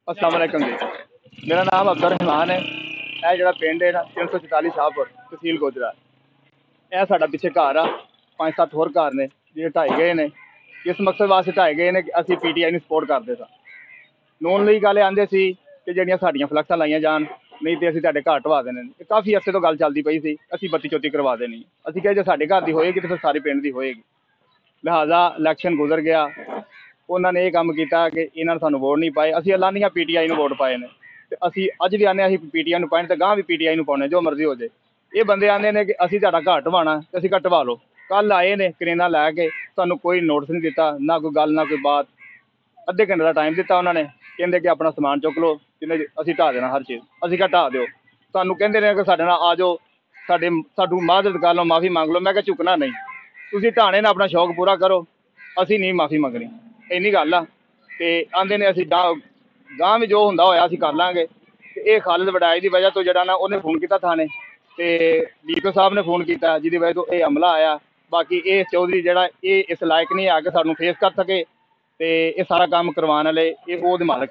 अस्सलाम वालेकुम जी। मेरा नाम अब्दुल रहमान है। यह जो पिंड है ना 344 शाहपुर तहसील गोजरा, यह साडा पिछे घर आ। 5-7 होर घर ने जो ढाए गए ने। किस मकसद वास्ते ढाए गए ने कि असी PTI सपोर्ट करते सा। नोन लीग वाले आंदे सी कि ਜਿਹੜੀਆਂ ਸਾਡੀਆਂ ਫਲੈਕਸਾਂ ਲਾਈਆਂ ਜਾਣ, नहीं तो ਅਸੀਂ ਤੁਹਾਡੇ ਘਰ ਢਵਾ देने। काफ़ी अरसे तो गल चलती पई सी, ਅਸੀਂ ਬੱਤੀ ਚੋਤੀ करवा देनी। ਅਸੀਂ ਕਿਹਾ ਜੇ ਸਾਡੇ ਘਰ ਦੀ ਹੋਏਗੀ तो फिर सारे पिंड ਦੀ होएगी। लिहाजा इलैक्शन गुजर गया, उन्होंने ये काम किया कि इन्होंने सानू वोट नहीं पाए। असी एलानिया PTI वोट पाए ने ते असी अज भी आने PTI पाने ते गांह भी PTI पाने, जो मर्जी हो जाए। ये बंदे आते हैं कि असी तुहाडा घर ढवाना ते असी घर ढवा लो। कल आए ने करेना लैके, सानू कोई नोटिस नहीं दिता, ना कोई गल ना कोई बात। अद्धे घंटे का टाइम दिता उन्होंने, कहते कि अपना समान चुक लो, कहते असी ढा देना हर चीज़। असी क्या ढा दो, सानू कहते हैं कि साडे नाल आ जाओ, साडू मदद कर लो, माफ़ी मांग लो। मैं क्या झुकना नहीं, तुसीं ढाणे ना अपना शौक पूरा करो, असी नहीं माफ़ी मंगनी। इन्नी गल आ। ते आंदे ने असी गांह भी जो हुंदा होया असी कर लांगे। ते ये खालिद वड़ाई की वजह तो जड़ा ना उन्हें फोन किया थाने, ते DPO साहब ने फोन किया, जिहदी वजह तो ये हमला आया। बाकी ये चौधरी जड़ा ये इस लायक नहीं है कि सानू फेस कर सके, ते ये सारा काम करवाने वाले ये ओहदे मालक ने।